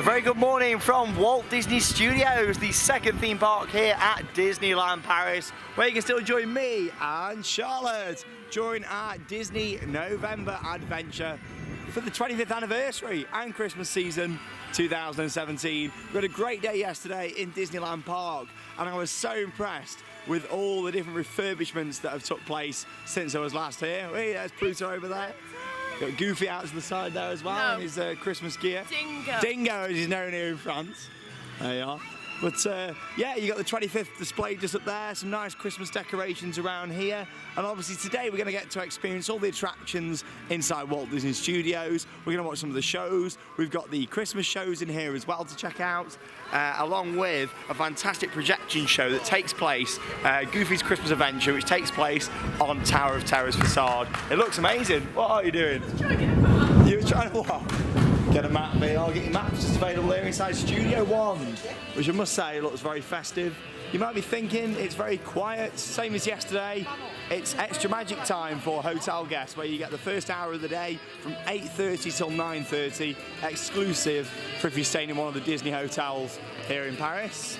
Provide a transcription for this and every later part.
very good morning from Walt Disney Studios, the second theme park here at Disneyland Paris, where you can still join me and Charlotte during our Disney November adventure for the 25th anniversary and Christmas season 2017. We had a great day yesterday in Disneyland Park, and I was so impressed with all the different refurbishments that have took place since I was last here. Hey, there's Pluto over there. Got Goofy out to the side there as well in his Christmas gear. Dingo. Dingo, as he's known here in France. There you are. But yeah, you got the 25th display just up there, some nice Christmas decorations around here. And obviously today we're going to get to experience all the attractions inside Walt Disney Studios. We're going to watch some of the shows. We've got the Christmas shows in here as well to check out, along with a fantastic projection show that takes place, Goofy's Christmas Adventure, which takes place on Tower of Terror's facade. It looks amazing. What are you doing? You were trying to what? Get a map, I'll get your maps just available here inside Studio 1, which I must say looks very festive. You might be thinking it's very quiet, same as yesterday. It's extra magic time for hotel guests, where you get the first hour of the day from 8:30 till 9:30, exclusive for if you're staying in one of the Disney hotels here in Paris.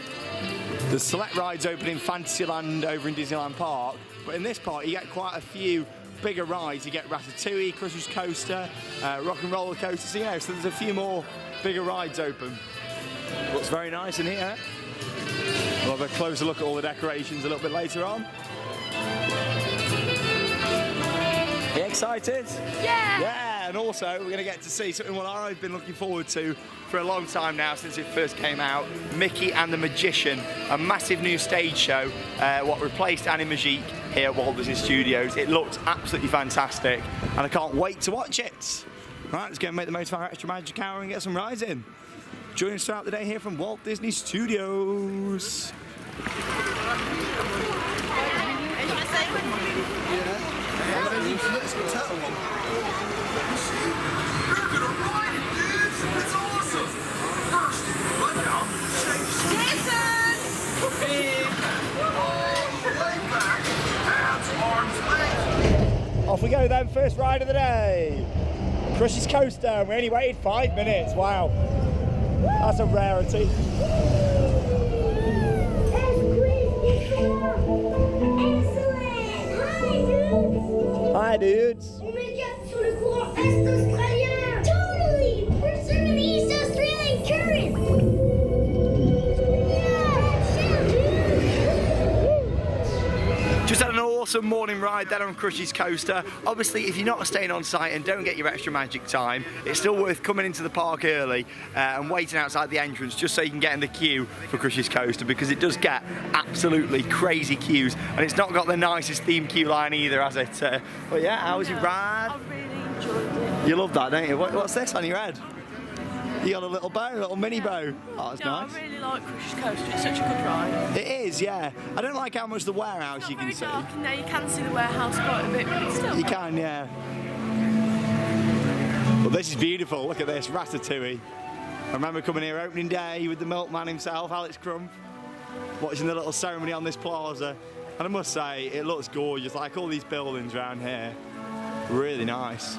There's select rides open in Fantasyland over in Disneyland Park, but in this part you get quite a few bigger rides. You get Ratatouille, Crush's Coaster, Rock and Roller Coaster, so yeah, so there's a few more bigger rides open. Looks very nice in here. We'll have a closer look at all the decorations a little bit later on. Are you excited? Yeah! Yeah, and also we're going to get to see something what I've been looking forward to for a long time now since it first came out, Mickey and the Magician, a massive new stage show, what replaced Animagique here at Walt Disney Studios. It looks absolutely fantastic and I can't wait to watch it. Right, let's go and make the most of our extra magic hour and get some rides in. Join us throughout the day here from Walt Disney Studios. Off we go then, first ride of the day. Crush's Coaster, we only waited 5 minutes, wow. That's a rarity. Hi dudes. On est sur le courant est australien. Totally. We're serving the East Australian current. Just had an awesome morning ride then on Crush's Coaster. Obviously, if you're not staying on site and don't get your extra magic time, it's still worth coming into the park early and waiting outside the entrance just so you can get in the queue for Crush's Coaster, because it does get absolutely crazy queues, and it's not got the nicest theme queue line either, has it? But yeah, how was your ride? I really enjoyed it. You love that, don't you? What's this on your head? You got a little bow, a little mini bow. Oh, that's nice. I really like Crush's Coaster. It's such a good ride. It is, yeah. I don't like how much the warehouse It's you not can very see. dark in there. You can see the warehouse quite a bit, but it's still. You can, yeah. Well, this is beautiful. Look at this, Ratatouille. I remember coming here opening day with the milkman himself, Alex Crump, watching the little ceremony on this plaza. And I must say, it looks gorgeous, like all these buildings around here. Really nice.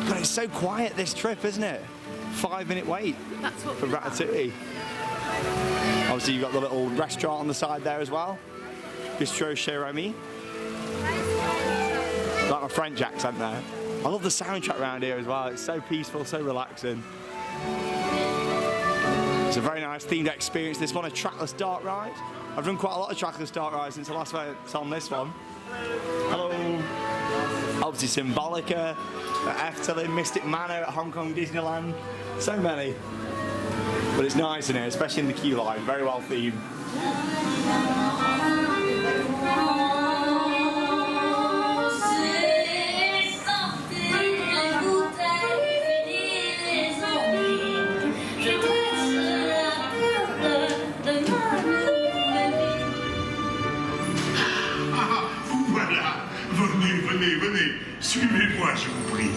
God, it's so quiet this trip, isn't it? 5-minute wait for Ratatouille. Obviously, you've got the little restaurant on the side there as well. Bistro Chez Remy. Like my French accent there. I love the soundtrack around here as well. It's so peaceful, so relaxing. It's a very nice themed experience. This one, a trackless dark ride. I've done quite a lot of trackless dark rides since I last went on this one. Hello. Obviously Symbolica, at Efteling, Mystic Manor at Hong Kong Disneyland. So many. But it's nice in here, especially in the queue line. Very well themed. Venez, suivez-moi, je vous prie.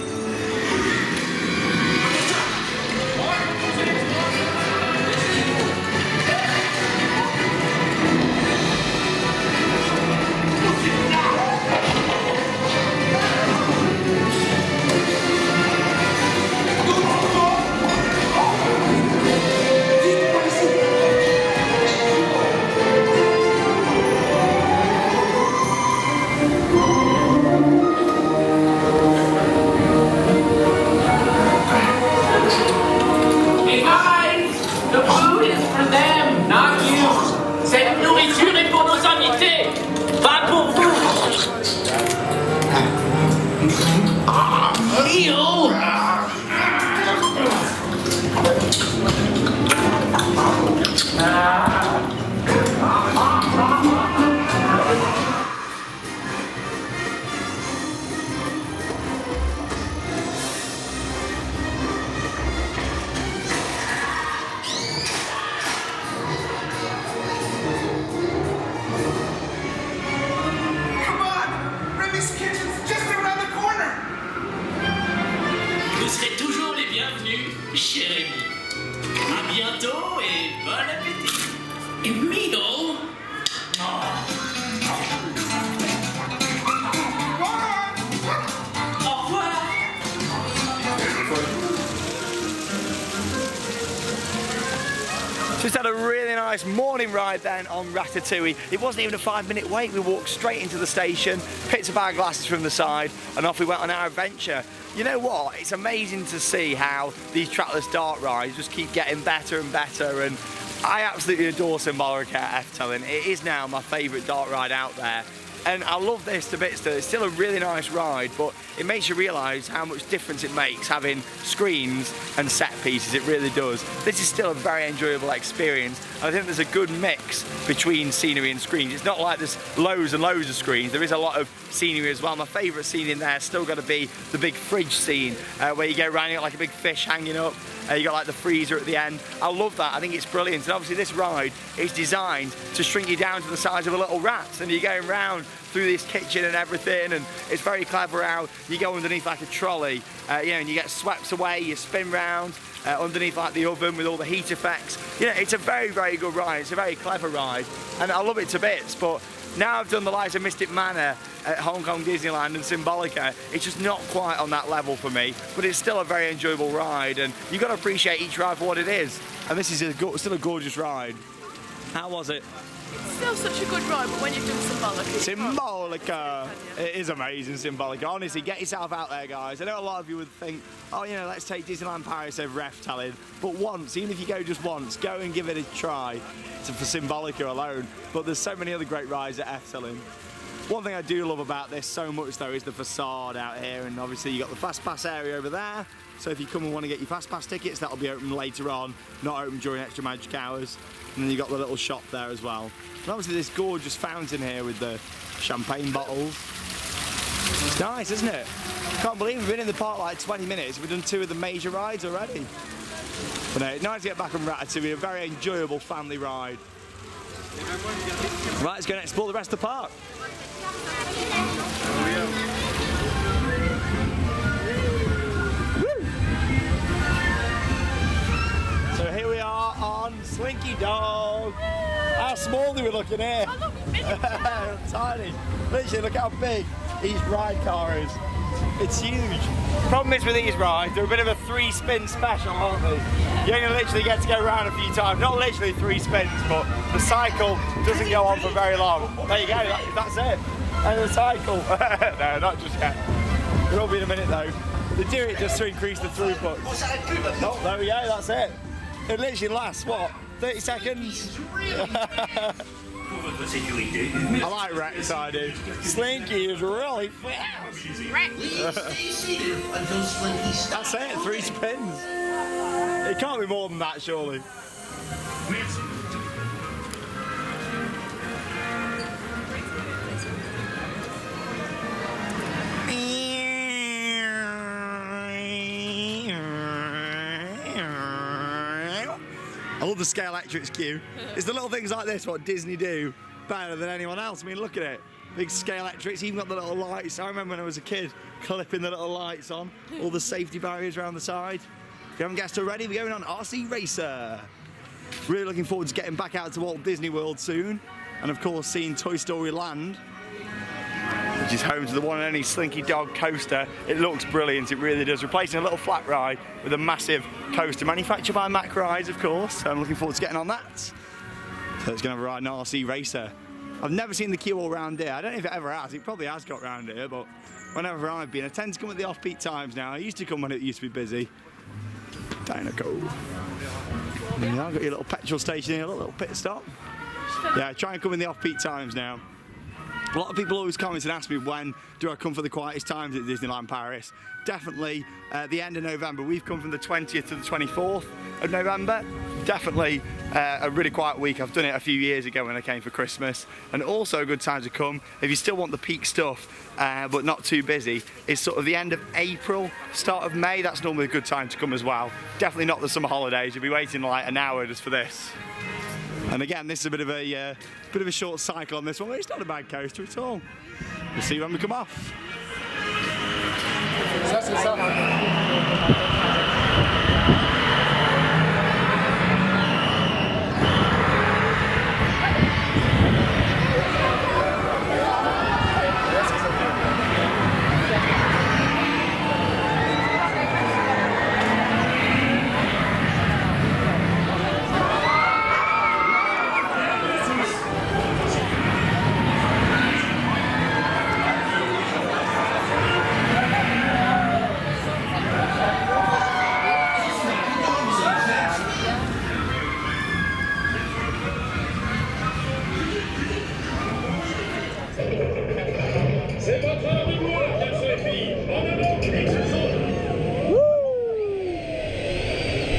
Vous serez toujours les bienvenus, cher ami. À bientôt et bon appétit. Et Mino. Au revoir. Just had a really nice morning ride then on Ratatouille. It wasn't even a 5-minute wait. We walked straight into the station, picked up our glasses from the side, and off we went on our adventure. You know what? It's amazing to see how these trackless dark rides just keep getting better and better. And I absolutely adore Symbolica at Efteling. It is now my favourite dark ride out there. And I love this to bits too. It's still a really nice ride, but it makes you realise how much difference it makes having screens and set pieces. It really does. This is still a very enjoyable experience. And I think there's a good mix between scenery and screens. It's not like there's loads and loads of screens. There is a lot of scenery as well. My favourite scene in there has still got to be the big fridge scene where you go around, you got like a big fish hanging up. You got like the freezer at the end. I love that. I think it's brilliant. And obviously this ride is designed to shrink you down to the size of a little rat. And you're going round through this kitchen and everything, and it's very clever how you go underneath like a trolley, you know, and you get swept away, you spin round underneath like the oven with all the heat effects. You know, it's a very, very good ride. It's a very clever ride, and I love it to bits. But now I've done the likes of Mystic Manor at Hong Kong Disneyland and Symbolica, it's just not quite on that level for me, but it's still a very enjoyable ride, and you've got to appreciate each ride for what it is. And this is still a gorgeous ride. How was it? It's still such a good ride, but when you've done Symbolica. It is amazing, Symbolica. Honestly, get yourself out there, guys. I know a lot of you would think, oh, you know, let's take Disneyland Paris over Efteling. But once, even if you go just once, go and give it a try for Symbolica alone. But there's so many other great rides at Efteling. One thing I do love about this so much, though, is the facade out here. And obviously, you've got the Fast Pass area over there. So if you come and want to get your Fast Pass tickets, that'll be open later on, not open during extra magic hours. And then you've got the little shop there as well. And obviously this gorgeous fountain here with the champagne bottles. It's nice, isn't it? Can't believe we've been in the park like 20 minutes. We've done 2 of the major rides already. But no, it's nice to get back on Ratatouille, a very enjoyable family ride. Right, let's go and explore the rest of the park. So here we are on Slinky Dog. How small do we look in here? Oh, look, mini. Tiny. Literally, look how big each ride car is. It's huge. Problem is with these rides, they're a bit of a 3-spin special, aren't they? You only literally get to go around a few times. Not literally 3 spins, but the cycle doesn't go on for very long. There you go, that's it. And the cycle. No, not just yet. It will be in a minute though. They do it just to increase the throughput. Oh, there we go, that's it. It literally lasts, what, 30 seconds? I like Rex, I do. Slinky is really fast. That's it, 3 spins. It can't be more than that, surely. I love the Scalextrics queue. It's the little things like this what Disney do better than anyone else. I mean, look at it. Big Scalextrics, even got the little lights. I remember when I was a kid clipping the little lights on, all the safety barriers around the side. If you haven't guessed already, we're going on RC Racer. Really looking forward to getting back out to Walt Disney World soon. And of course, seeing Toy Story Land, which is home to the one and only Slinky Dog coaster. It looks brilliant, it really does. Replacing a little flat ride with a massive coaster manufactured by Mack Rides, of course. So I'm looking forward to getting on that. So it's going to have a ride in RC Racer. I've never seen the queue all round here. I don't know if it ever has. It probably has got round here, but whenever I've been, I tend to come at the off-peak times now. I used to come when it used to be busy. Dinoco. Yeah, I've got your little petrol station here, a little pit stop. Yeah, try and come in the off-peak times now. A lot of people always comment and ask me when do I come for the quietest times at Disneyland Paris. Definitely the end of November. We've come from the 20th to the 24th of November. Definitely a really quiet week. I've done it a few years ago when I came for Christmas. And also a good time to come, if you still want the peak stuff, but not too busy, is sort of the end of April, start of May. That's normally a good time to come as well. Definitely not the summer holidays. You'll be waiting like an hour just for this. And again, this is a bit of a short cycle on this one, but it's not a bad coaster at all. We'll see when we come off. Ça, c'est ça.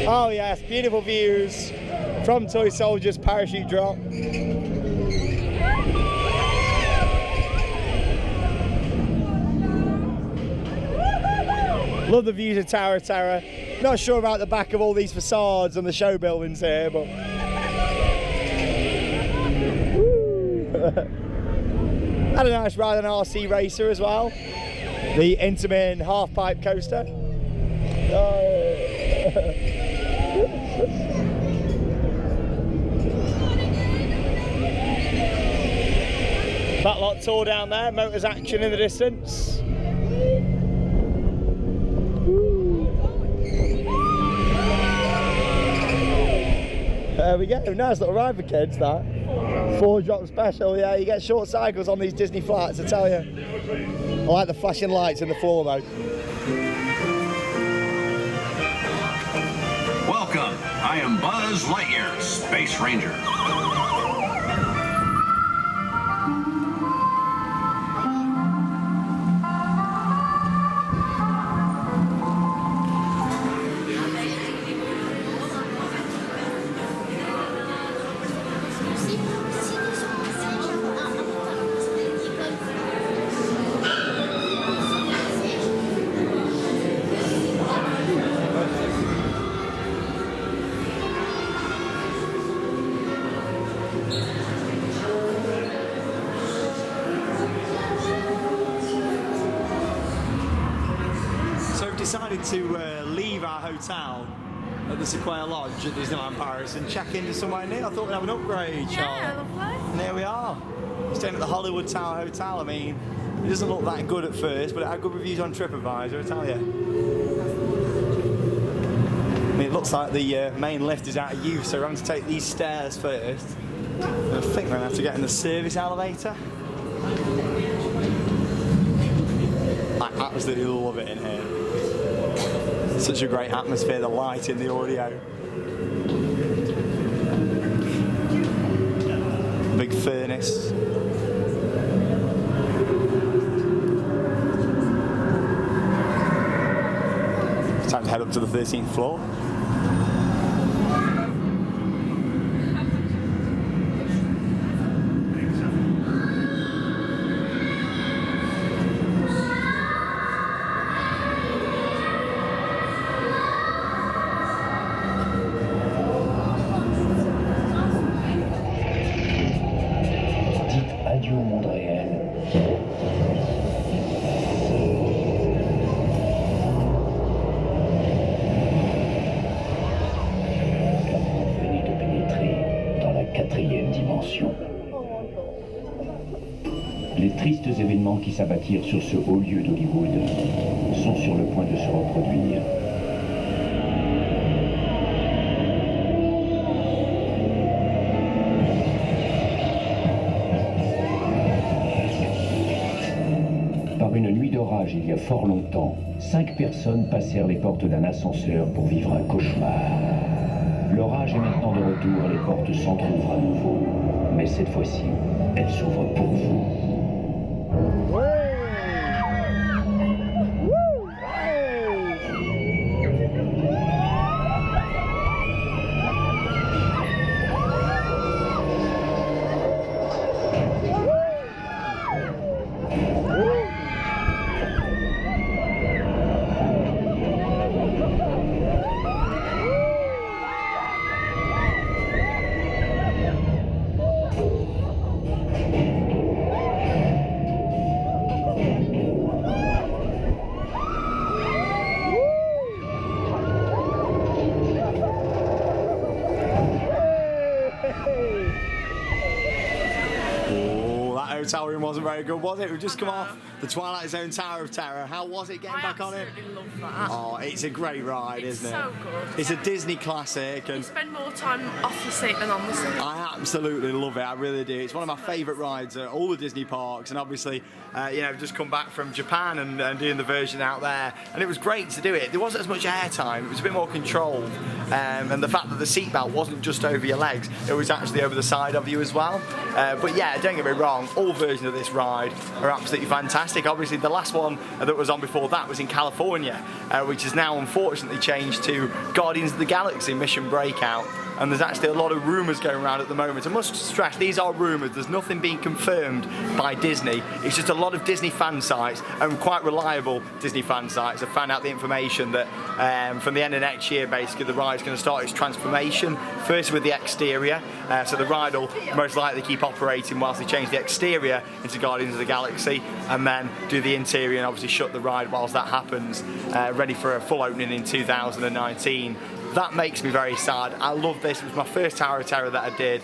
Oh yes, beautiful views from Toy Soldiers parachute drop. Love the views of Tower of Terror. Not sure about the back of all these facades and the show buildings here, but had a nice ride on RC Racer as well. The Intamin half pipe coaster. Backlot tour down there, Motors action in the distance. There we go, nice little ride for kids that. 4-drop special, yeah, you get short cycles on these Disney flats, I tell you. I like the flashing lights in the floor though. Welcome, I am Buzz Lightyear, Space Ranger. Decided to leave our hotel at the Sequoia Lodge at Disneyland Paris and check into somewhere new. I thought we'd have an upgrade, Charlotte. Yeah, lovely. And there we are. We're staying at the Hollywood Tower Hotel. I mean, it doesn't look that good at first, but it had good reviews on TripAdvisor, I tell you. I mean, it looks like the main lift is out of use, so we're having to take these stairs first. I think we're going to have to get in the service elevator. I absolutely love it in here. Such a great atmosphere, the light in the audio. Big furnace. It's time to head up to the 13th floor. Les tristes événements qui s'abattirent sur ce haut lieu d'Hollywood sont sur le point de se reproduire. Par une nuit d'orage il y a fort longtemps, 5 personnes passèrent les portes d'un ascenseur pour vivre un cauchemar. L'orage est maintenant de retour et les portes s'entr'ouvrent à nouveau. Mais cette fois-ci, elles s'ouvrent pour vous. Hotel room wasn't very good, was it? We've just come off the Twilight Zone Tower of Terror. How was it getting back on it? I absolutely love that. Oh, it's a great ride, isn't it? It's so good. It's a Disney classic. And you spend more time off the seat than on the seat. I absolutely love it, I really do. It's one of my favourite rides at all the Disney parks, and obviously, you know, just come back from Japan and doing the version out there, and it was great to do it. There wasn't as much airtime, it was a bit more controlled, and the fact that the seatbelt wasn't just over your legs, it was actually over the side of you as well. But yeah, don't get me wrong, all versions of this ride are absolutely fantastic. Obviously, the last one that was on before that was in California, which is now unfortunately changed to Guardians of the Galaxy Mission Breakout. And there's actually a lot of rumours going around at the moment. I must stress, these are rumours. There's nothing being confirmed by Disney. It's just a lot of Disney fan sites, and quite reliable Disney fan sites have found out the information that from the end of next year, basically, the ride's going to start its transformation. First with the exterior, so the ride will most likely keep operating whilst they change the exterior into Guardians of the Galaxy, and then do the interior and obviously shut the ride whilst that happens, ready for a full opening in 2019. That makes me very sad. I love this. It was my first Tower of Terror that I did.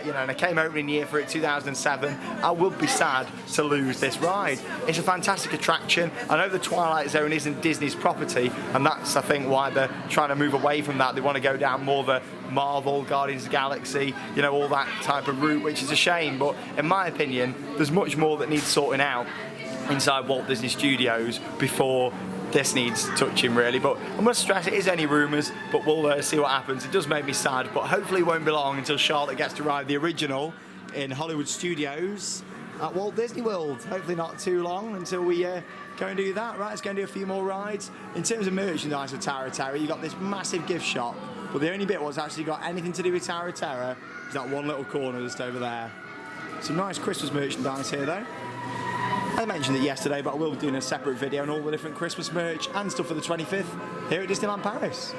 You know, and I came opening year for it, 2007. I would be sad to lose this ride. It's a fantastic attraction. I know the Twilight Zone isn't Disney's property, and that's, I think, why they're trying to move away from that. They want to go down more the Marvel, Guardians of the Galaxy, you know, all that type of route, which is a shame. But in my opinion, there's much more that needs sorting out inside Walt Disney Studios before this needs touching, really. But I must stress, it is only rumours, but we'll see what happens. It does make me sad, but hopefully it won't be long until Charlotte gets to ride the original in Hollywood Studios at Walt Disney World. Hopefully not too long until we go and do that. Right, let's go and do a few more rides. In terms of merchandise for Tower of Terror, you got this massive gift shop, but the only bit what's actually got anything to do with Tower of Terror is that one little corner just over there. Some nice Christmas merchandise here though. I mentioned it yesterday, but I will be doing a separate video on all the different Christmas merch and stuff for the 25th here at Disneyland Paris.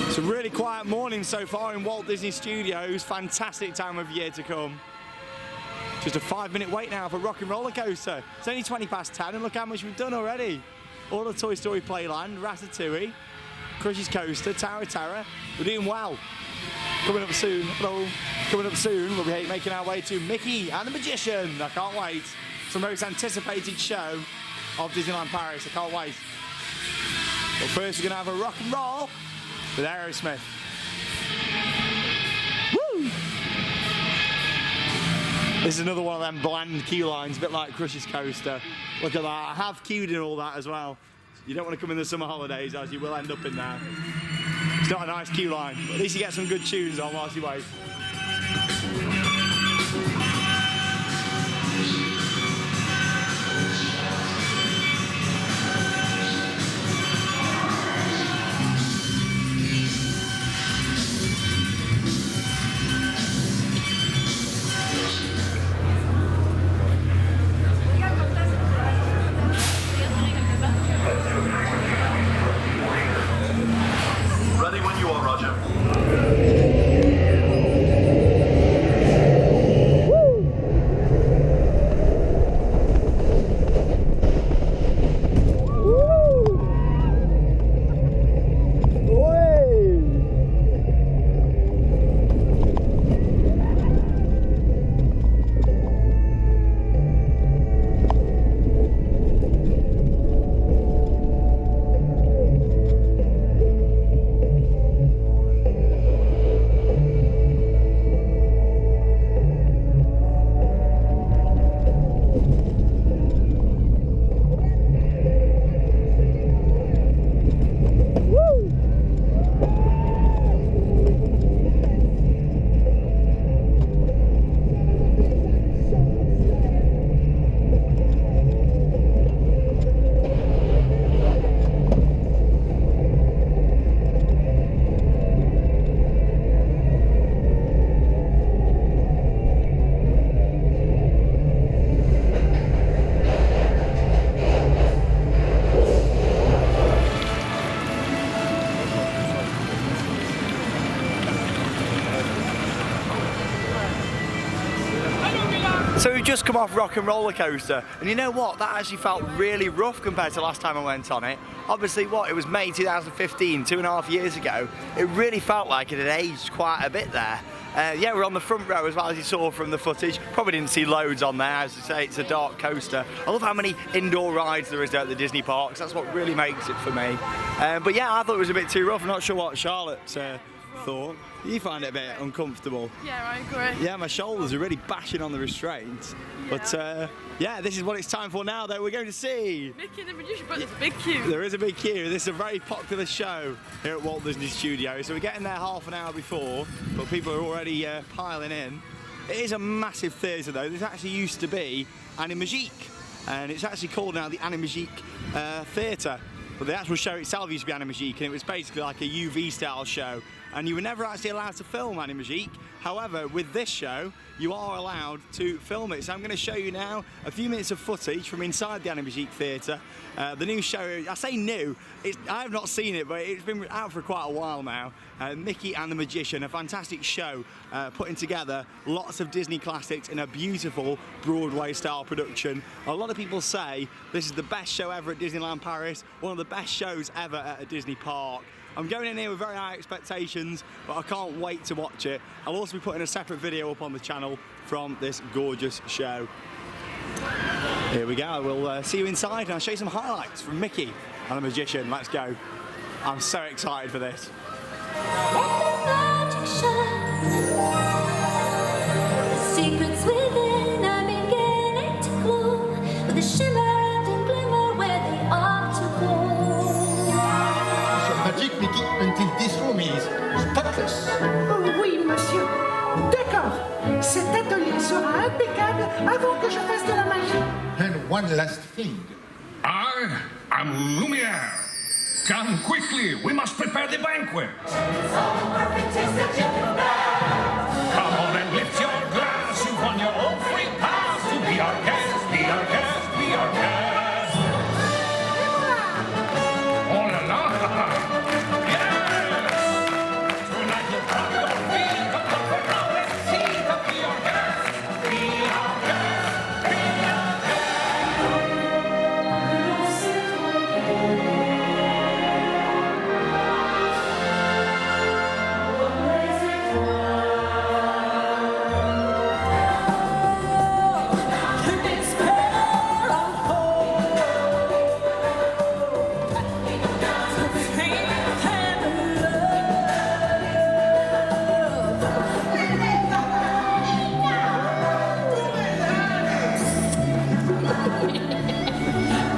It's a really quiet morning so far in Walt Disney Studios. Fantastic time of year to come. Just a 5-minute wait now for Rock and Roller Coaster. It's only 20 past 10 and look how much we've done already. All the Toy Story Playland, Ratatouille, Crush's Coaster, Tower of Terror. We're doing well. Coming up soon, hello. Coming up soon, we'll be making our way to Mickey and the Magician. I can't wait. It's the most anticipated show of Disneyland Paris. I can't wait. But first, we're going to have a rock and roll with Aerosmith. Woo! This is another one of them bland queue lines, a bit like Crush's Coaster. Look at that. I have queued in all that as well. You don't want to come in the summer holidays, as you will end up in there. It's not a nice queue line, but at least you get some good tunes on whilst you wait. Ready when you are, Roger. So we've just come off Rock and Roller Coaster, and you know what? That actually felt really rough compared to last time I went on it. Obviously, it was May 2015, 2.5 years ago. It really felt like it had aged quite a bit there. Yeah, we're on the front row as well, as you saw from the footage. Probably didn't see loads on there, as you say, it's a dark coaster. I love how many indoor rides there is there at the Disney parks. That's what really makes it for me. But yeah, I thought it was a bit too rough. I'm not sure what Charlotte thought. You find it a bit uncomfortable? Yeah, I agree. Yeah, my shoulders are really bashing on the restraints. Yeah. But yeah, this is what it's time for now, though. We're going to see Mickey and the Magician, but there's a big queue. There is a big queue. This is a very popular show here at Walt Disney Studios. So we're getting there half an hour before, but people are already piling in. It is a massive theatre, though. This actually used to be Animagique, and it's actually called now the Animagique Theatre. But the actual show itself used to be Animagique, and it was basically like a UV-style show. And you were never actually allowed to film Animagique. However, with this show, you are allowed to film it. So I'm going to show you now a few minutes of footage from inside the Animagique Theatre. The new show, I say new, I have not seen it, but it's been out for quite a while now. Mickey and the Magician, a fantastic show putting together lots of Disney classics in a beautiful Broadway-style production. A lot of people say this is the best show ever at Disneyland Paris, one of the best shows ever at a Disney park. I'm going in here with very high expectations, but I can't wait to watch it. I'll also be putting a separate video up on the channel from this gorgeous show. Here we go. We'll see you inside, and I'll show you some highlights from Mickey and the Magician. Let's go. I'm so excited for this. Secrets within are beginning to glow, with a shimmer and a glimmer where they ought to go. Magic, Mickey, until this room is spotless. Oh oui, monsieur. D'accord. Cet atelier sera impeccable avant que je fasse de la magie. And one last thing. I am Lumiere. Come quickly, we must prepare the banquet. Come on and lift your glass. You won your own free pass to be our guest, be our guest, be our guest. Oh la la! Yes! Tonight you'll have your feet. Come on, for now, let's see. Come be our guest, be our guest, be our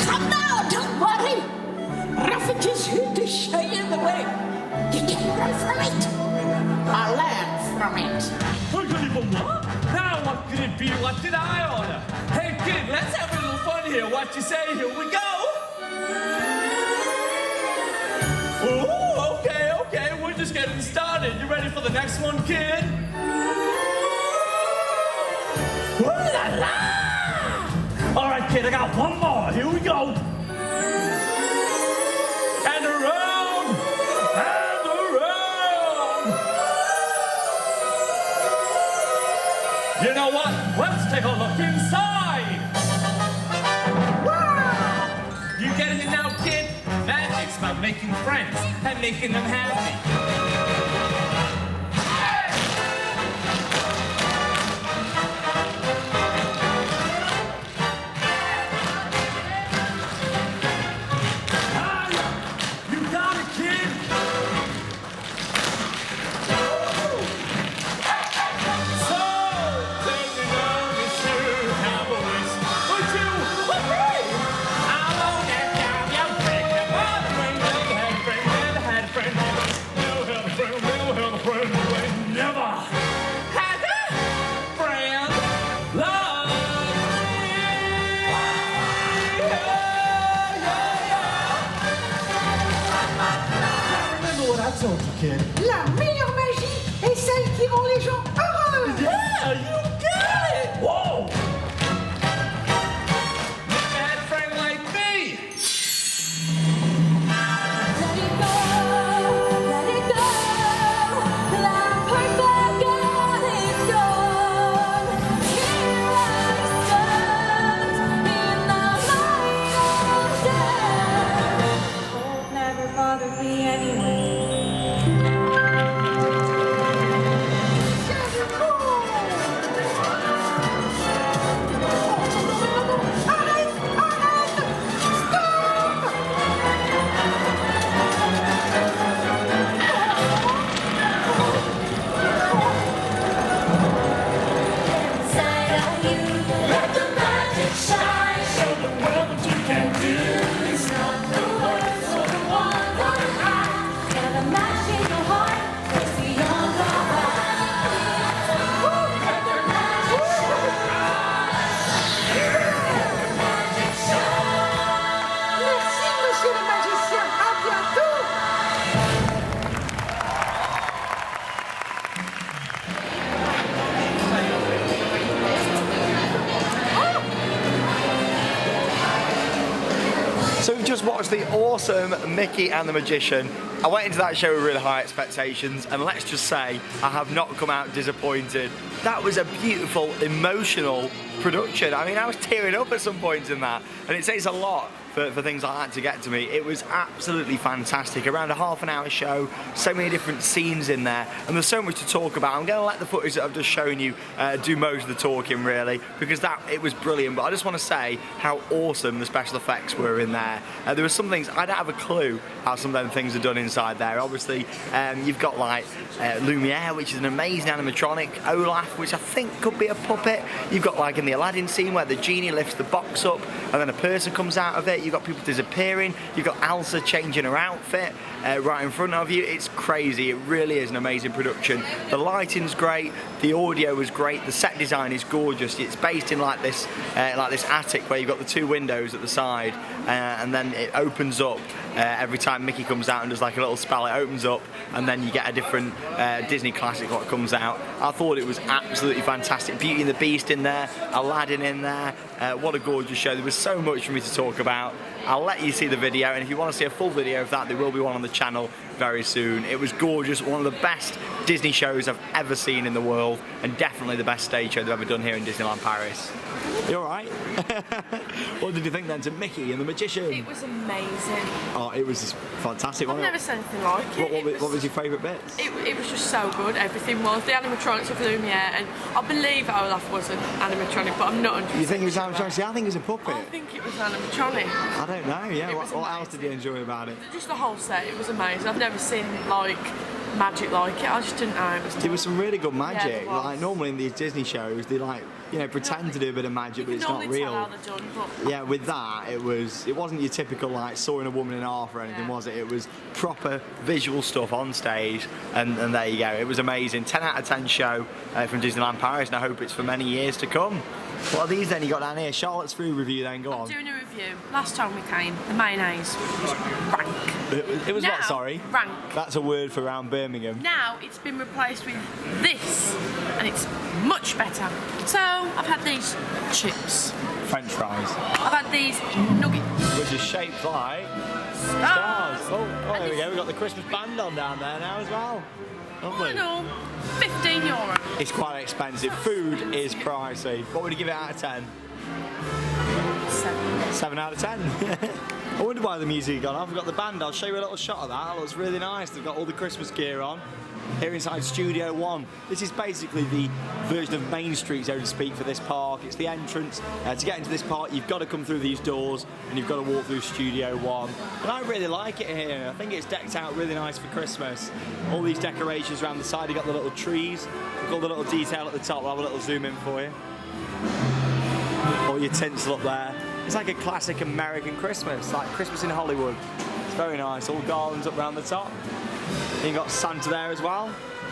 Come now, don't worry. Rafik is here to show you the way. You can run from it, or learn from it. Now what could it be? What did I order? Hey kid, let's have a little fun here. What you say? Here we go. Oh, okay. We're just getting started. You ready for the next one, kid? Ooh la la! All right, kid, I got one more. Here we go. And around, and around. You know what? Let's take a look inside. Wow! You getting it now, kid? Magic's about making friends and making them happy. You got it, kid. So, take me down to shoot cowboys. Would you agree? I'll own that down, you bring them up, bring them head, bring them. We'll have a friend, we never had a friend like me. Remember what I told you, kid. La meilleure magie est celle qui rend les gens heureux. Yeah, you got it! Whoa! Never had a friend like me! Let it go, let it go. The perfect God is gone. Here I Inside of you, let the magic shine. Show the world what you can do. It's not the words or the ones on high. Got a match in your heart, it's beyond the high. Let the magic shine. Merci, monsieur le magicien. À bientôt. So we've just watched the awesome Mickey and the Magician. I went into that show with really high expectations, and let's just say I have not come out disappointed. That was a beautiful, emotional production. I mean, I was tearing up at some points in that, and it takes a lot for things like that to get to me. It was absolutely fantastic. Around a half an hour show, so many different scenes in there, and there's so much to talk about. I'm going to let the footage that I've just shown you do most of the talking, really, because it was brilliant. But I just want to say how awesome the special effects were in there. There were some things, I don't have a clue how some of them things are done inside there. Obviously, you've got like Lumiere, which is an amazing animatronic, Olaf, which I think could be a puppet. You've got like in the Aladdin scene where the genie lifts the box up and then a person comes out of it. You've got people disappearing. You've got Elsa changing her outfit right in front of you. It's crazy. It really is an amazing production. The lighting's great. The audio was great. The set design is gorgeous. It's based in like this attic where you've got the two windows at the side, and then it opens up every time Mickey comes out and does like a little spell. It opens up, and then you get a different Disney classic what comes out. I thought it was absolutely fantastic. Beauty and the Beast in there, Aladdin in there. What a gorgeous show. There was so much for me to talk about. I'll let you see the video, and if you want to see a full video of that, there will be one on the channel very soon. It was gorgeous, one of the best Disney shows I've ever seen in the world, and definitely the best stage show they've ever done here in Disneyland Paris. You alright? What did you think then to Mickey and the Magician? It was amazing. Oh, it was fantastic, I've wasn't never it? seen anything like it. What was your favourite bits? It was just so good. Everything was. The animatronics of Lumiere, and I believe Olaf was an animatronic, but I'm not 100%. You think it was animatronic? See, I think it was a puppet. I think it was animatronic. I don't know, yeah. It was What else did you amazing. enjoy about it? Just the whole set, it was amazing. I've never seen like magic like it. I just didn't know it was. There was some really good magic. there was. Like normally in these Disney shows, they like pretend to do a bit of magic, but You it's can not normally real. tell how they're done, but Yeah, with that, it wasn't your typical like sawing a woman in half or anything, was it? It was proper visual stuff on stage, and there you go. It was amazing. 10 out of 10 show from Disneyland Paris, and I hope it's for many years to come. What are these then you got down here? Charlotte's food review then, go on. doing a review. Last time we came, the mayonnaise was rank. It was Now, what, sorry? rank. That's a word for around Birmingham. Now it's been replaced with this, and it's much better. So I've had these chips. French fries, I've had these nuggets. which is shaped like Stars. stars. Oh, there we go. We've got the Christmas band on down there now as well. Lovely. All in all, €15. It's quite expensive. Food is pricey. What would you give it out of 10? 7. 7 out of 10. I wonder why the music got off. We've got the band. I'll show you a little shot of that. That looks really nice. They've got all the Christmas gear on. Here inside Studio 1. This is basically the version of Main Street, so to speak, for this park. It's the entrance. To get into this park, you've got to come through these doors and you've got to walk through Studio 1. And I really like it here. I think it's decked out really nice for Christmas. All these decorations around the side. You've got the little trees. We've got the little detail at the top. We'll have a little zoom in for you. All your tinsel up there. It's like a classic American Christmas, like Christmas in Hollywood. It's very nice. All garlands up around the top. You got Santa there as well.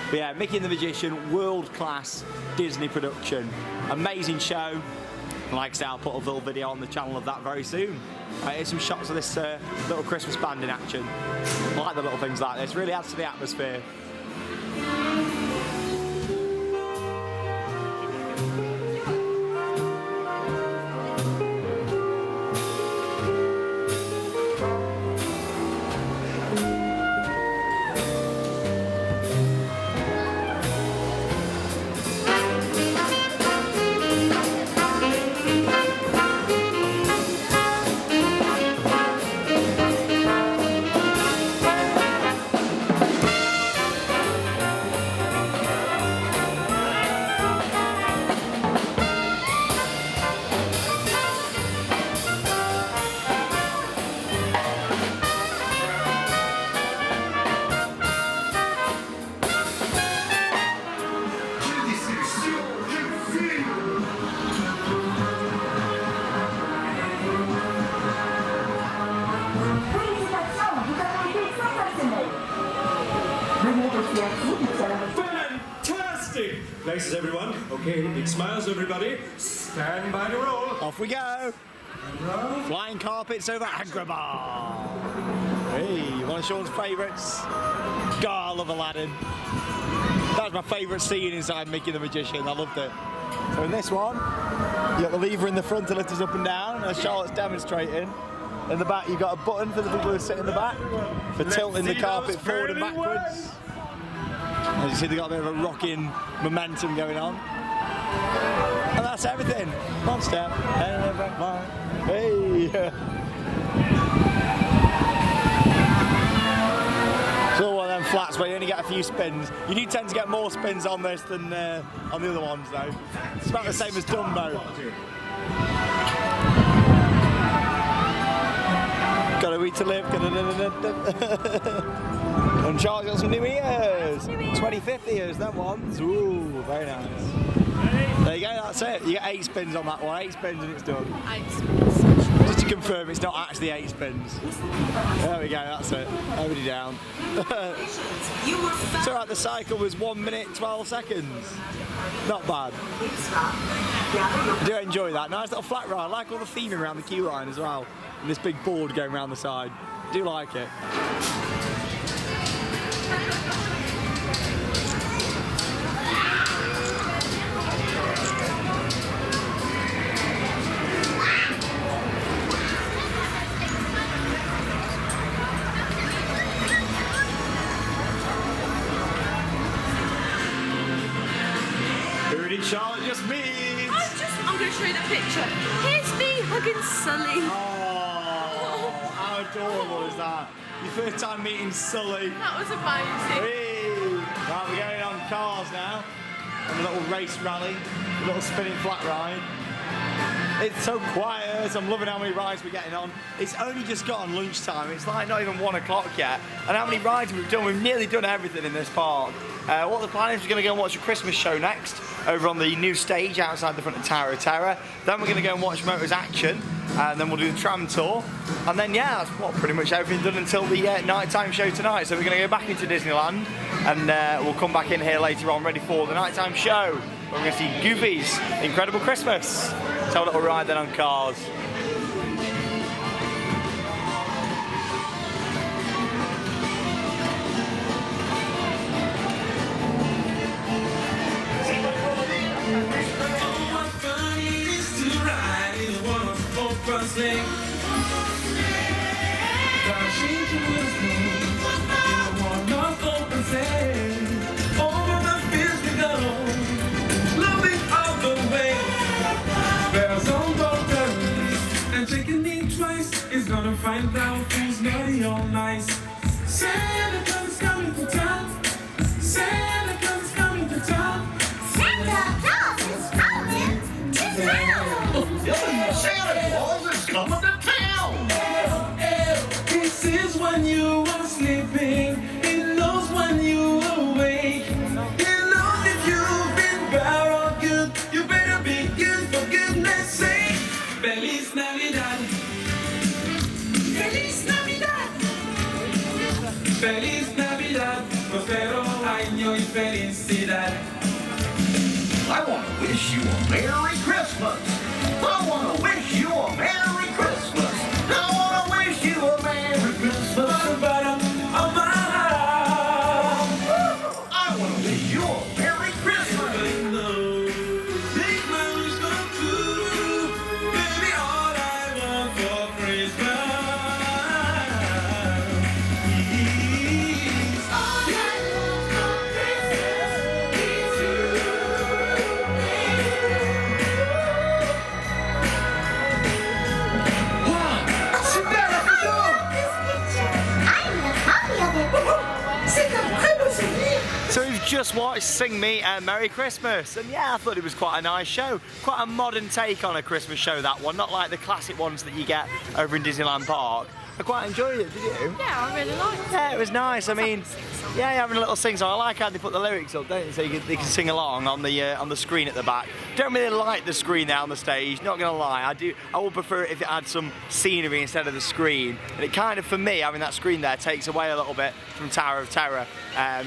But yeah, Mickey and the Magician, world-class Disney production. Amazing show. Like I say, I'll put a little video on the channel of that very soon. Here's some shots of this little Christmas band in action. I like the little things like this. Really adds to the atmosphere. Fantastic! Places, everyone. Okay, big smiles, everybody. Stand by to roll. Off we go. Flying carpets over Agrabah. Hey, one of Shawn's favourites. God, I love Aladdin. That was my favourite scene inside Mickey the Magician. I loved it. So in this one, you got the lever in the front to lift us up and down, as Charlotte's demonstrating. In the back, you've got a button for the people who sit in the back for tilting the carpet forward and backwards. As you see, they've got a bit of a rocking momentum going on. And that's everything. One step, everyone. Hey! So one of them flats where you only get a few spins. You do tend to get more spins on this than on the other ones, though. It's about the same as Dumbo. Gotta eat to live. And Charles got some new ears. 25th ears, them ones. Ooh, very nice. There you go, that's it. You get 8 spins on that one. 8 spins and it's done. 8 spins. Just to confirm, it's not actually 8 spins. There we go, that's it. Everybody down. So right, the cycle was 1 minute 12 seconds. Not bad. I do enjoy that. Nice little flat ride. I like all the theming around the queue line as well. And this big board going around the side. Do like it. Who did Charlotte just meet? I'm going to show you the picture. Here's me hugging Sully. Oh, how adorable is that? Your first time meeting Sully. That was amazing. Whee! Right, we're going on cars now. And a little race rally, a little spinning flat ride. It's so quiet. I'm loving how many rides we're getting on. It's only just got on lunchtime. It's like not even 1 o'clock yet. And how many rides we've done? We've nearly done everything in this park. What the plan is, we're going to go and watch a Christmas show next over on the new stage outside the front of Tower of Terror. Then we're going to go and watch Moteurs Action, and then we'll do the tram tour. And then, yeah, that's pretty much everything done until the nighttime show tonight. So we're going to go back into Disneyland, and we'll come back in here later on ready for the nighttime show. We're going to see Goofy's Incredible Christmas. Let's have a little ride then on cars. Is gonna find out who's naughty or nice. Santa Claus is coming to town. Santa Claus is coming to town. Santa Claus is coming to town. Santa Claus is coming to town. This is when you are sleeping. He knows when you are awake. He knows if you've been bad or good. You better be good for goodness sake. Feliz Navidad. Feliz Navidad. Feliz Navidad. Prospero año y felicidad. I want to wish you a Merry Christmas. I want to wish you a Merry Christmas. I want to wish you a Merry Christmas. I want to wish you a Merry Christmas. Make my wish come true. Baby, all I want for Christmas is All I want for Christmas is you. C'est bien la photo. I'm a copy of it. C'est un très beau souvenir. So we've just watched Sing Me a Merry Christmas, and yeah, I thought it was quite a nice show. Quite a modern take on a Christmas show, that one, not like the classic ones that you get over in Disneyland Park. I quite enjoyed it, did you? Yeah, I really liked it. Yeah, it was nice. I mean, yeah, you're having a little sing song. I like how they put the lyrics up, don't you? So you can sing along on the screen at the back. Don't really like the screen there on the stage. Not gonna lie, I would prefer it if it had some scenery instead of the screen. And it kind of, for me, having that screen there takes away a little bit from Tower of Terror,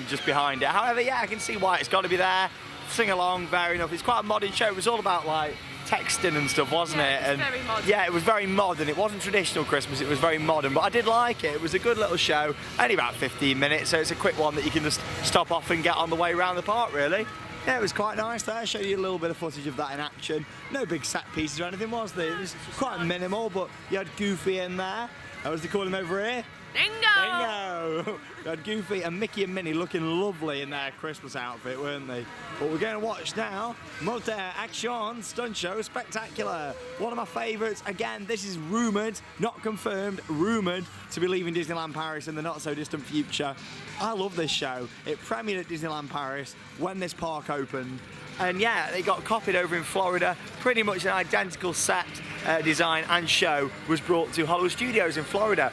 just behind it. However, yeah, I can see why it's got to be there. Sing along, fair enough. It's quite a modern show. It was all about like texting and stuff, wasn't it? It was very modern. Yeah, it was very modern. It wasn't traditional Christmas, it was very modern, but I did like it. It was a good little show, only about 15 minutes, so it's a quick one that you can just stop off and get on the way around the park, really. Yeah, it was quite nice there. I showed you a little bit of footage of that in action. No big set pieces or anything, was there? It was quite minimal, but you had Goofy in there. How was they call him over here? Dingo! Dingo! You had Goofy and Mickey and Minnie looking lovely in their Christmas outfit, weren't they? But we're going to watch now, Moteurs Action Stunt Show Spectacular. One of my favourites. Again, this is rumoured, not confirmed, rumoured to be leaving Disneyland Paris in the not so distant future. I love this show. It premiered at Disneyland Paris when this park opened. And yeah, they got copied over in Florida. Pretty much an identical set, design and show was brought to Hollywood Studios in Florida.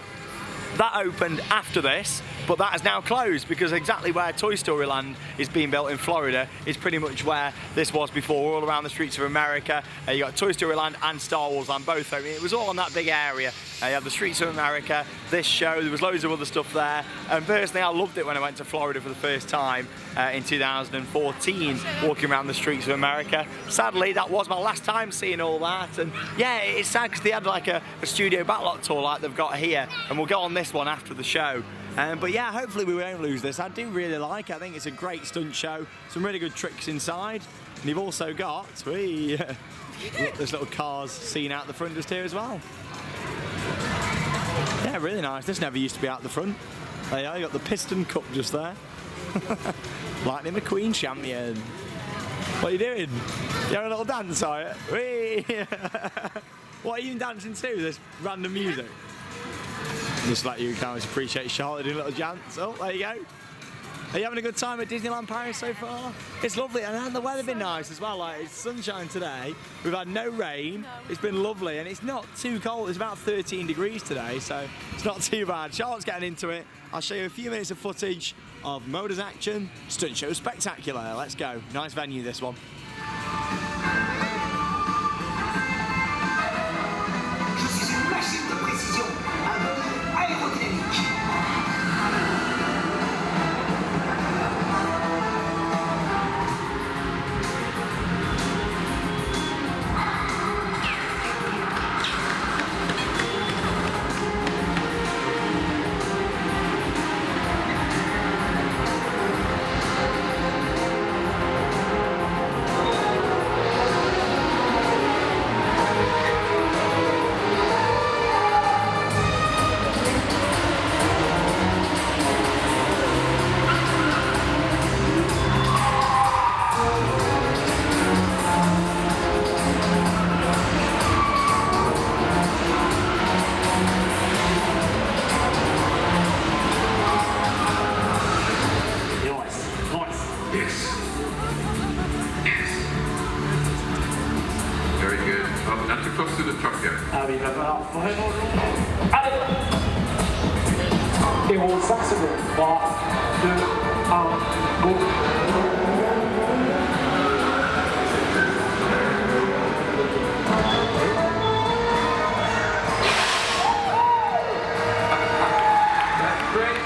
That opened after this, but that is now closed because exactly where Toy Story Land is being built in Florida is pretty much where this was before, all around the streets of America. You got Toy Story Land and Star Wars Land both. I mean, it was all on that big area. You had the streets of America, this show, there was loads of other stuff there. And personally, I loved it when I went to Florida for the first time in 2014, walking around the streets of America. Sadly, that was my last time seeing all that. And yeah, it's sad because they had like a studio backlot tour like they've got here, and we'll go on this one after the show. But yeah, hopefully we won't lose this. I do really like it. I think it's a great stunt show. Some really good tricks inside. And you've also got this little cars scene out the front just here as well. Yeah, really nice. This never used to be out the front. There you are, you got the Piston Cup just there. Lightning McQueen champion. What are you doing? You having a little dance, are you? Whee! What are you even dancing to? This random music? Just let you kind of appreciate Charlotte doing a little dance. Oh, there you go. Are you having a good time at Disneyland Paris so far? It's lovely, and the weather's been nice as well. Like, it's sunshine today. We've had no rain. It's been lovely, and it's not too cold. It's about 13 degrees today, so it's not too bad. Charlotte's getting into it. I'll show you a few minutes of footage of Moteurs Action Stunt Show Spectacular. Let's go. Nice venue, this one. Je suis une machine de précision, un mode aérodynamique. Very good. Oh, not too close to the truck yet. Ah oui, il va falloir vraiment long. Allez. Et on 5 secondes. 3, 2, 1, go. That's great.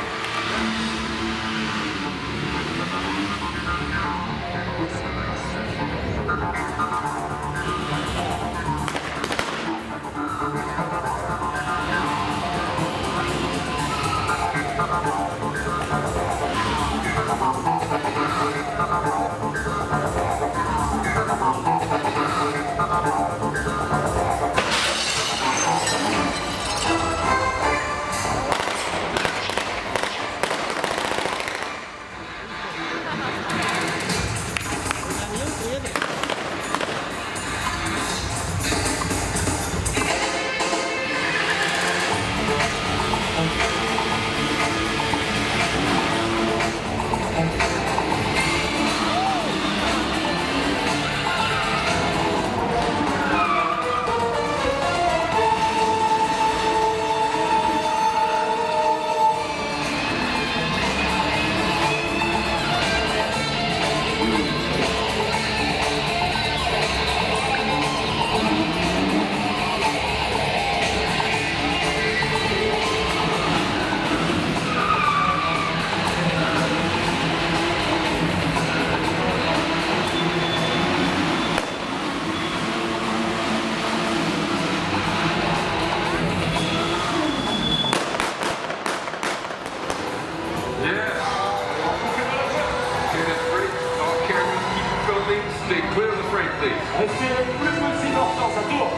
Respirez le plus possible en retard, ça tourne.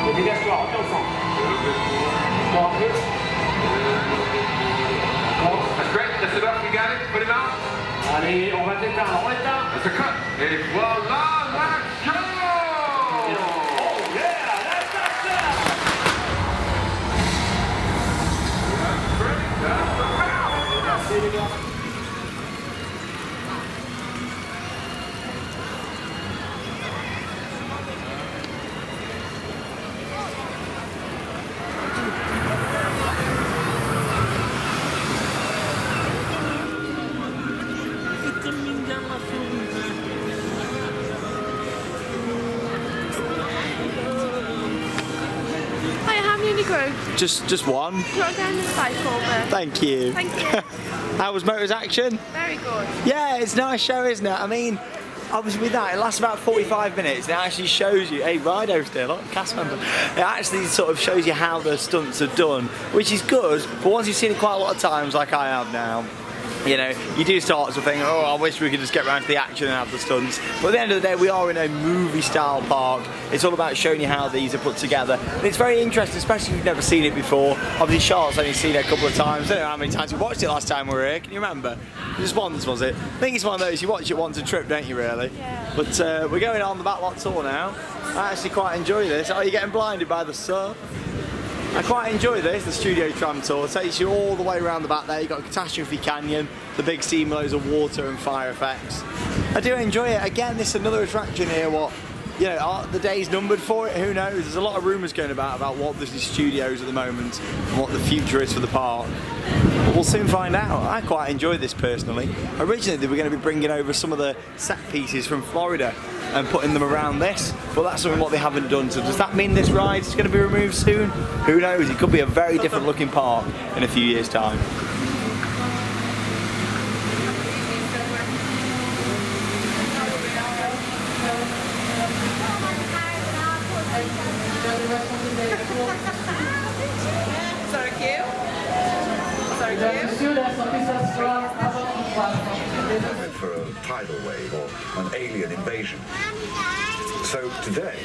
Et dégage-toi, reviens au centre. Encore un peu. D'accord. That's great. Lift it up. You got it. Put it on. Allez, on va t'éteindre, on éteint. That's a cut. Et voilà, let's go! Oh yeah, that's action! That's great. That's the bell. Merci les gars. Hi, how many you grew? Just one. Do you want to go in this side for me? Thank you. Thank you. How was Motors action? Very good. Yeah, it's a nice show, isn't it? I mean, obviously with that, it lasts about 45 minutes. It actually shows you, hey, Rido's there, look, cast member. It actually sort of shows you how the stunts are done, which is good, but once you've seen it quite a lot of times, like I have now, you know, you do start to think, oh, I wish we could just get around to the action and have the stunts. But at the end of the day, we are in a movie-style park. It's all about showing you how these are put together. And it's very interesting, especially if you've never seen it before. Obviously, Charlotte's only seen it a couple of times. I don't know how many times we watched it last time we were here. Can you remember? Just once, was it? I think it's one of those, you watch it once a trip, don't you, really? Yeah. But we're going on the backlot tour now. I actually quite enjoy this. Oh, you're getting blinded by the sun. I quite enjoy this, the Studio Tram tour. It takes you all the way around the back there. You've got Catastrophe Canyon, the big steamloads of water and fire effects. I do enjoy it. Again, this is another attraction here. What, you know, are the days numbered for it? Who knows? There's a lot of rumours going about Walt Disney Studios at the moment and what the future is for the park. But we'll soon find out. I quite enjoy this personally. Originally, they were going to be bringing over some of the set pieces from Florida and putting them around this, but that's something what they haven't done. So does that mean this ride is going to be removed soon? Who knows? It could be a very different looking park in a few years' time. For a tidal wave or an alien invasion. So today,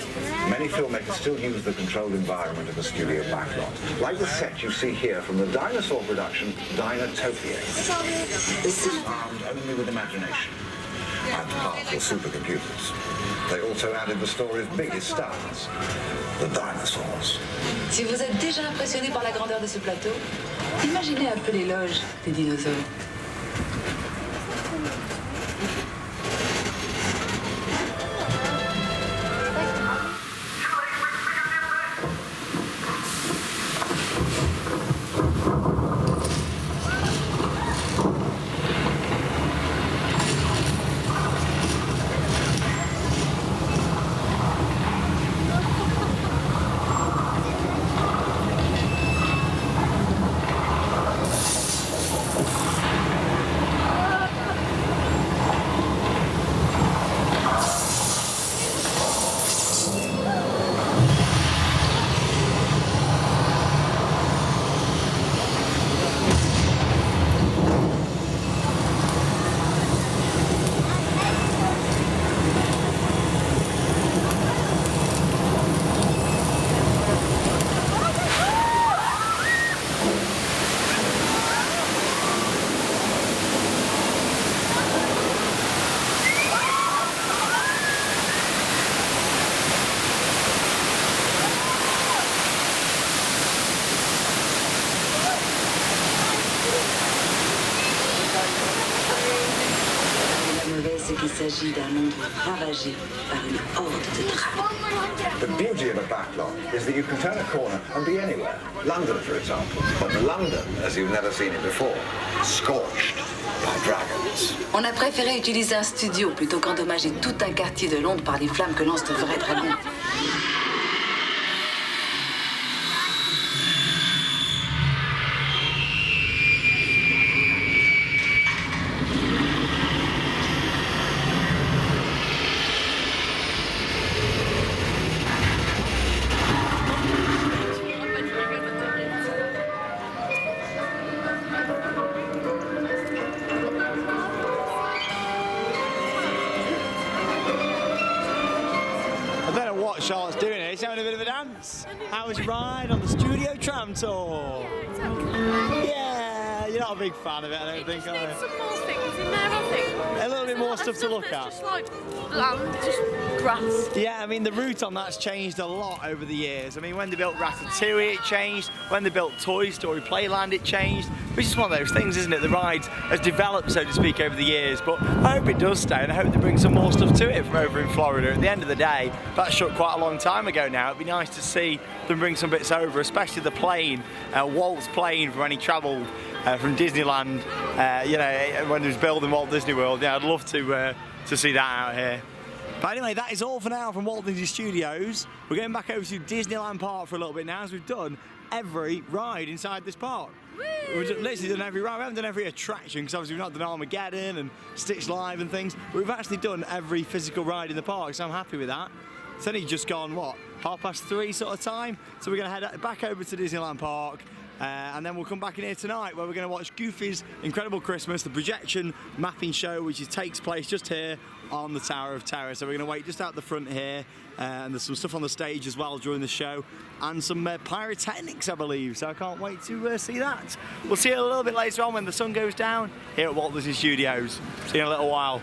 many filmmakers still use the controlled environment of a studio backlot, like the set you see here from the dinosaur production Dinotopia. This is armed only with imagination and powerful supercomputers. They also added the story's biggest stars, the dinosaurs. Si vous êtes déjà impressionné par la grandeur de ce plateau, imaginez un peu l'éloge des dinosaures. C'est qu'il s'agit d'un monde ravagé par une horde de trams. The beauty of a backlot is that you can turn a corner and be anywhere. London, for example. But London, as you've never seen it before, scorched by dragons. On a préféré utiliser un studio plutôt qu'endommager tout un quartier de Londres par les flammes que lancent de vrais dragons. having a bit of a dance. How was your ride on the studio tram tour? Yeah, it's okay. Yeah, you're not a big fan of it, I don't think, Just are need you? some more things in there, I think. A little bit more stuff to look at. Just like land, just grass. Yeah, I mean, the route on that's changed a lot over the years. I mean, when they built Ratatouille, it changed. When they built Story Playland, it changed. Which is one of those things, isn't it? The ride has developed, so to speak, over the years. But I hope it does stay, and I hope they bring some more stuff to it from over in Florida. At the end of the day, that shut quite a long time ago now. It'd be nice to see them bring some bits over, especially the plane, Walt's plane, for any travel from Disneyland. You know, when it was building Walt Disney World. Yeah, I'd love to see that out here. But anyway, that is all for now from Walt Disney Studios. We're going back over to Disneyland Park for a little bit now, as we've done every ride inside this park. We've literally done every ride. We haven't done every attraction because obviously we've not done Armageddon and Stitch Live and things. But we've actually done every physical ride in the park, so I'm happy with that. It's only just gone, what, 3:30 sort of time? So we're going to head back over to Disneyland Park. And then we'll come back in here tonight where we're going to watch Goofy's Incredible Christmas, the projection mapping show, which takes place just here on the Tower of Terror. So we're going to wait just out the front here, and there's some stuff on the stage as well during the show, and some pyrotechnics, I believe. So I can't wait to see that. We'll see you a little bit later on when the sun goes down here at Walt Disney Studios. See you in a little while.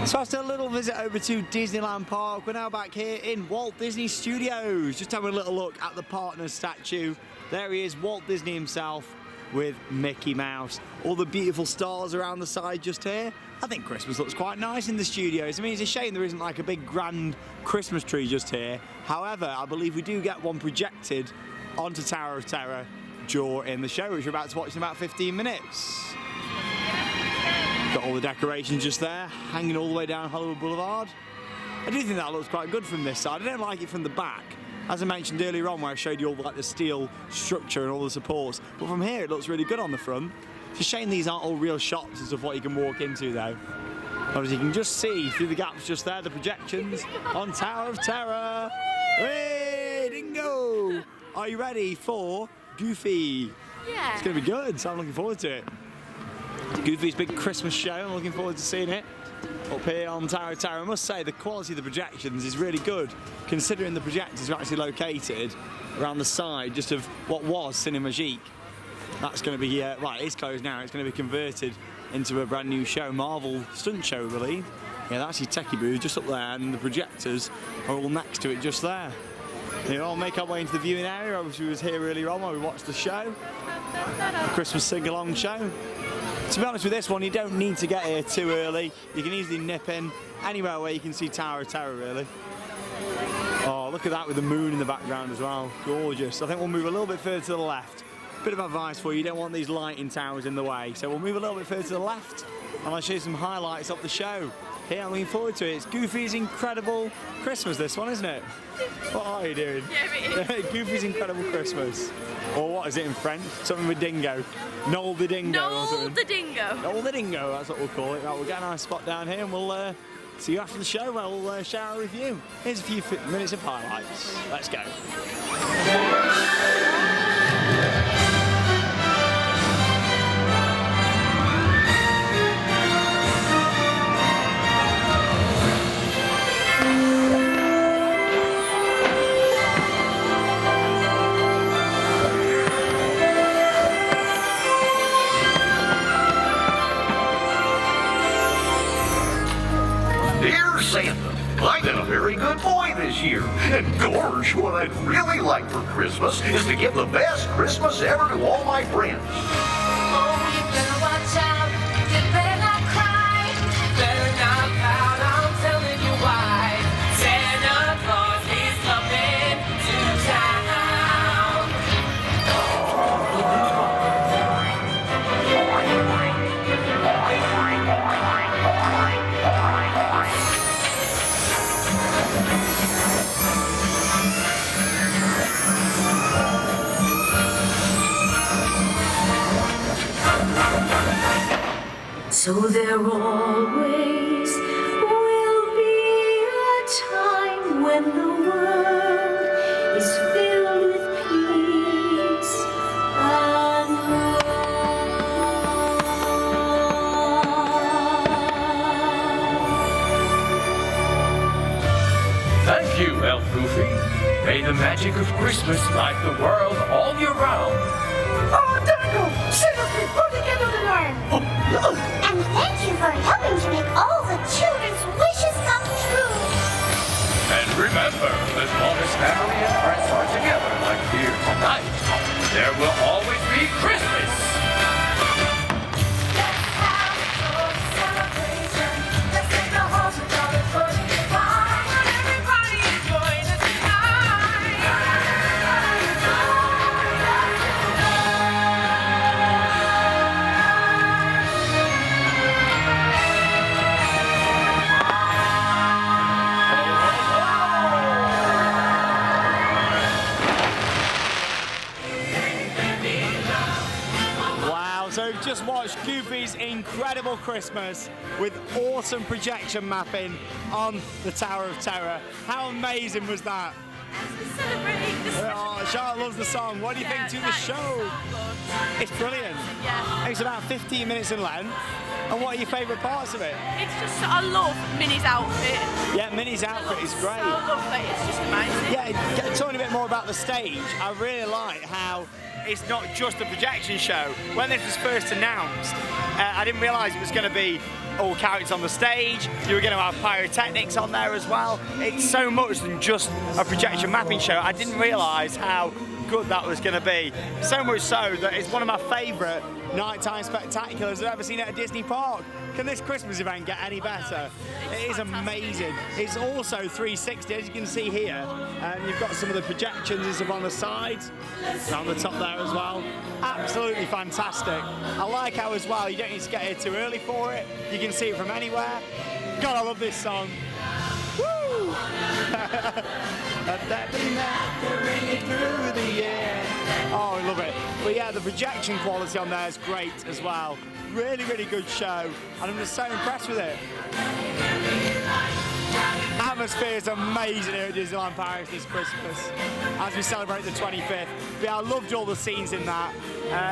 So after a little visit over to Disneyland Park, we're now back here in Walt Disney Studios. Just having a little look at the partner statue. There he is, Walt Disney himself with Mickey Mouse. All the beautiful stars around the side just here. I think Christmas looks quite nice in the studios. I mean, it's a shame there isn't like a big grand Christmas tree just here. However, I believe we do get one projected onto Tower of Terror during the show, which we're about to watch in about 15 minutes. Got all the decorations just there, hanging all the way down Hollywood Boulevard. I do think that looks quite good from this side. I don't like it from the back, as I mentioned earlier on, where I showed you all like the steel structure and all the supports. But from here, it looks really good on the front. It's a shame these aren't all real shops and stuff what you can walk into though. Obviously, you can just see through the gaps just there the projections on Tower of Terror. Hey, Dingo! Are you ready for Goofy? Yeah. It's going to be good, so I'm looking forward to it. Goofy's big Christmas show, I'm looking forward to seeing it up here on Tower of Terror. I must say the quality of the projections is really good, considering the projectors are actually located around the side just of what was Cinemagique. That's going to be, well, it is closed now, it's going to be converted into a brand new show, Marvel stunt show, I believe. Yeah, that's your techie booth just up there, and the projectors are all next to it just there. I'll make our way into the viewing area. Obviously, we was here earlier on while we watched the show, the Christmas sing-along show. To be honest with this one, you don't need to get here too early. You can easily nip in anywhere where you can see Tower of Terror, really. Oh, look at that with the moon in the background as well. Gorgeous. I think we'll move a little bit further to the left. Bit of advice for you, you don't want these lighting towers in the way. So we'll move a little bit further to the left, and I'll show you some highlights of the show. Here, I'm looking forward to it. It's Goofy's Incredible Christmas, this one, isn't it? What are you doing? Yeah, it is. Goofy's Incredible Christmas. Or what is it in French? Something with dingo. Noel the Dingo or something. Noel the Dingo. Noel the Dingo, that's what we'll call it. Right, we'll get a nice spot down here and we'll see you after the show where we'll share our review. Here's a few minutes of highlights. Let's go. year. And gorge, what I'd really like for Christmas is to give the best Christmas ever to all my friends. Oh, you better watch out. You better not cry. Better not pout, I'm telling you why. Santa Claus is coming to town. So there always will be a time when the world is filled with peace and Thank you, Elf Goofy. May the magic of Christmas light the world all year round. Oh, Daniel! Celebrate putting together the land! And thank you for helping to make all the children's wishes come true! And remember, as long as family and friends are together like here tonight, there will always be Christmas. Let's have a celebration. Let's make the halls of colors burning fire. And everybody enjoy the Wow, so just watched Goofy's incredible Christmas with awesome projection mapping on the Tower of Terror. How amazing was that? Oh, Charlotte loves the song. What do you think to the show? It's brilliant. Yeah. It's about 15 minutes in length. And what are your favourite parts of it? It's just, I love Minnie's outfit. Yeah, Minnie's outfit is great. So lovely, it's just amazing. Yeah, talking a bit more about the stage, I really like how it's not just a projection show. When this was first announced, I didn't realise it was going to be all characters on the stage. You were going to have pyrotechnics on there as well. It's so much than just a projection mapping show. I didn't realise how good that was going to be. So much so that it's one of my favourite nighttime spectaculars I've ever seen at a Disney park. Can this Christmas event get any better? It is amazing. It's also 360, as you can see here. You've got some of the projections and stuff on the sides, on the top there as well. Absolutely fantastic. I like how as well, you don't need to get here too early for it. You can see it from anywhere. God, I love this song. Woo! Through the air. Oh, I love it. But yeah, the projection quality on there is great as well. Really, really good show, and I'm just so impressed with it. Atmosphere is amazing here at Disneyland Paris this Christmas as we celebrate the 25th. But yeah, I loved all the scenes in that.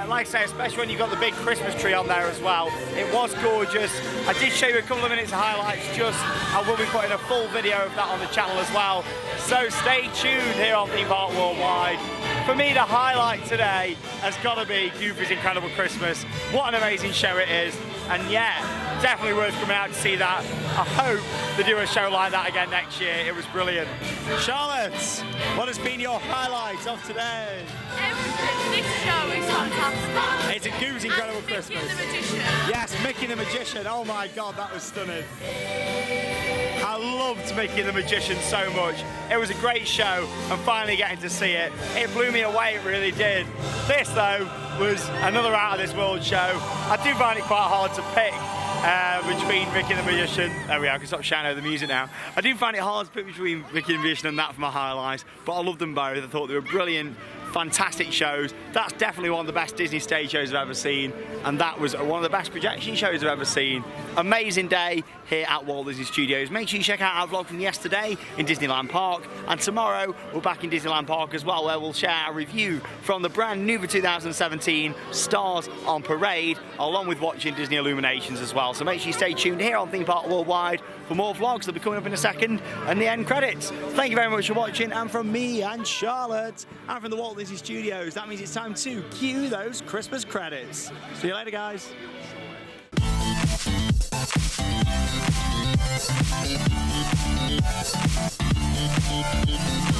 Like I say, especially when you've got the big Christmas tree on there as well. It was gorgeous. I did show you a couple of minutes of highlights I will be putting a full video of that on the channel as well. So stay tuned here on Theme Park Worldwide. For me, the highlight today has got to be Goofy's Incredible Christmas. What an amazing show it is. And yeah, definitely worth coming out to see that. I hope they do a show like that again next year. It was brilliant. Charlotte, what has been your highlight of today? This show is fantastic. It's a Goofy's Incredible Christmas. Mickey the Magician. Yes, Mickey the Magician. Oh my God, that was stunning. I loved Mickey the Magician so much. It was a great show, and finally getting to see it. It blew me away, it really did. This though was another out of this world show. I do find it quite hard to pick between Mickey the Magician. There we are, I can stop shouting over the music now. I do find it hard to pick between Mickey the Magician and that for my highlights, but I loved them both. I thought they were brilliant, fantastic shows. That's definitely one of the best Disney stage shows I've ever seen, and that was one of the best projection shows I've ever seen. Amazing day here at Walt Disney Studios. Make sure you check out our vlog from yesterday in Disneyland Park, and tomorrow we're back in Disneyland Park as well, where we'll share our review from the brand new for 2017 Stars on Parade, along with watching Disney Illuminations as well. So make sure you stay tuned here on Theme Park Worldwide for more vlogs. They'll be coming up in a second, and the end credits. Thank you very much for watching, and from me and Charlotte, and from the Walt Disney Studios, that means it's time to cue those Christmas credits. See you later, guys. Thank you.